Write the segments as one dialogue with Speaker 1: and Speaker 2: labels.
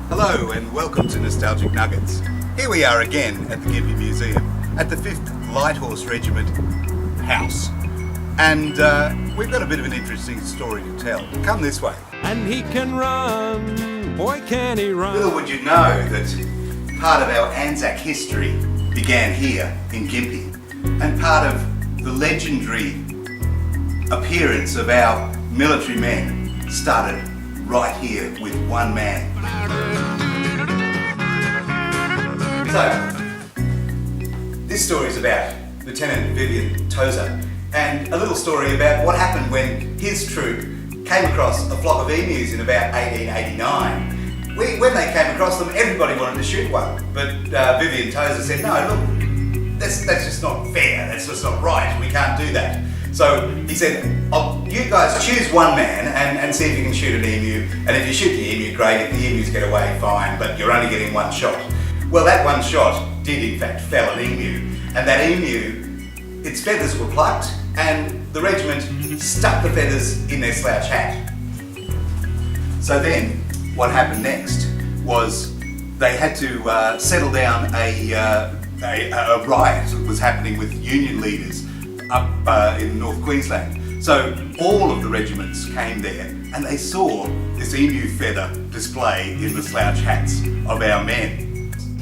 Speaker 1: Hello and welcome to Nostalgic Nuggets. Here we are again at the Gympie Museum at the 5th Light Horse Regiment House. And we've got a bit of an interesting story to tell. Come this way.
Speaker 2: And he can run, boy can he run.
Speaker 1: Little would you know that part of our Anzac history began here in Gympie, and part of the legendary appearance of our military men started right here with one man. So, this story is about Lieutenant Vivian Tozer, and a little story about what happened when his troop came across a flock of emus in about 1889. When they came across them, everybody wanted to shoot one, but Vivian Tozer said, no, look, that's just not fair, that's just not right, we can't do that. So he said, you guys choose one man and see if you can shoot an emu, and if you shoot the emu, great, if the emus get away, fine, but you're only getting one shot. Well, that one shot did in fact fell an emu, and that emu, its feathers were plucked, and the regiment stuck the feathers in their slouch hat. So then, what happened next was they had to settle down a riot that was happening with Union leaders up in North Queensland. So all of the regiments came there and they saw this emu feather display in the slouch hats of our men.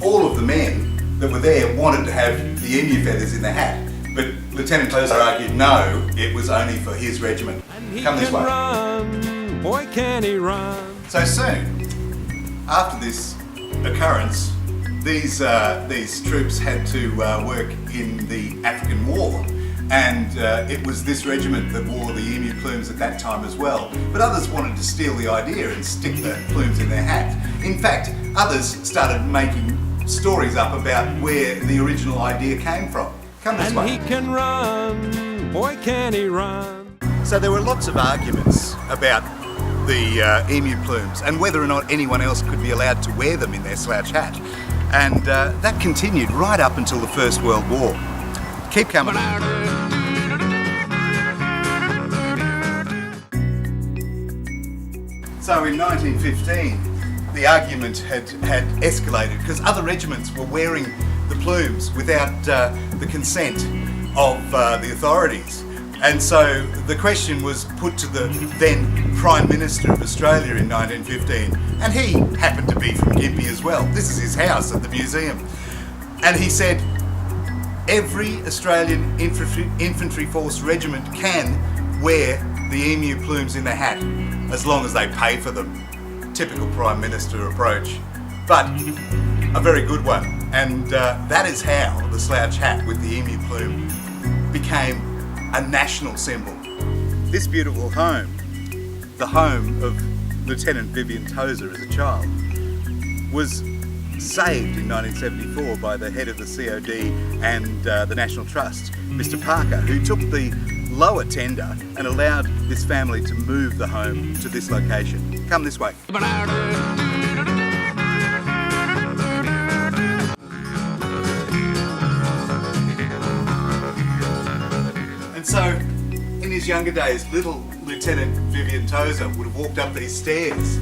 Speaker 1: All of the men that were there wanted to have the emu feathers in their hat, but Lieutenant Tozer argued no, it was only for his regiment. Come this way.
Speaker 2: Run, boy can he run.
Speaker 1: So soon, after this occurrence, these troops had to work in the African War, and it was this regiment that wore the emu plumes at that time as well. But others wanted to steal the idea and stick the plumes in their hat. In fact, others started making stories up about where the original idea came from. Come this way.
Speaker 2: And he can run, boy can he run.
Speaker 1: So there were lots of arguments about the emu plumes and whether or not anyone else could be allowed to wear them in their slouch hat. And that continued right up until the First World War. Keep coming. So in 1915, the argument had escalated because other regiments were wearing the plumes without the consent of the authorities. And so the question was put to the then Prime Minister of Australia in 1915, and he happened to be from Gympie as well. This is his house at the museum. And he said, every Australian infantry force regiment can wear the emu plumes in their hat, as long as they pay for them. Typical Prime Minister approach, but a very good one. And that is how the slouch hat with the emu plume became a national symbol. This beautiful home, the home of Lieutenant Vivian Tozer as a child, was saved in 1974 by the head of the COD and the National Trust, Mr. Parker, who took the lower tender and allowed this family to move the home to this location. Come this way. And so, in his younger days, little Lieutenant Vivian Tozer would have walked up these stairs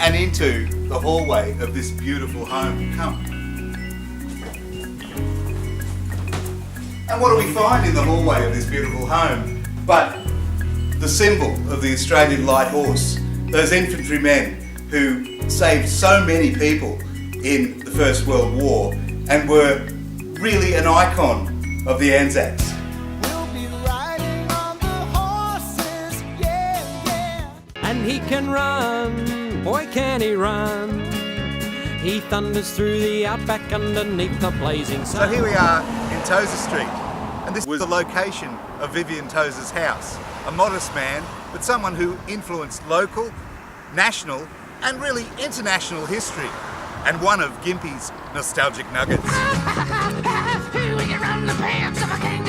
Speaker 1: and into the hallway of this beautiful home. Come. And what do we find in the hallway of this beautiful home but the symbol of the Australian Light Horse, those infantrymen who saved so many people in the First World War and were really an icon of the Anzacs.
Speaker 3: We'll be riding on the horses, yeah, yeah.
Speaker 2: And he can run, boy can he run. He thunders through the outback underneath the blazing sun.
Speaker 1: So here we are in Tozer Street, and this was the location of Vivian Tozer's house. A modest man, but someone who influenced local, national, and really international history, and one of Gympie's nostalgic nuggets.
Speaker 3: We can run the pants of a king.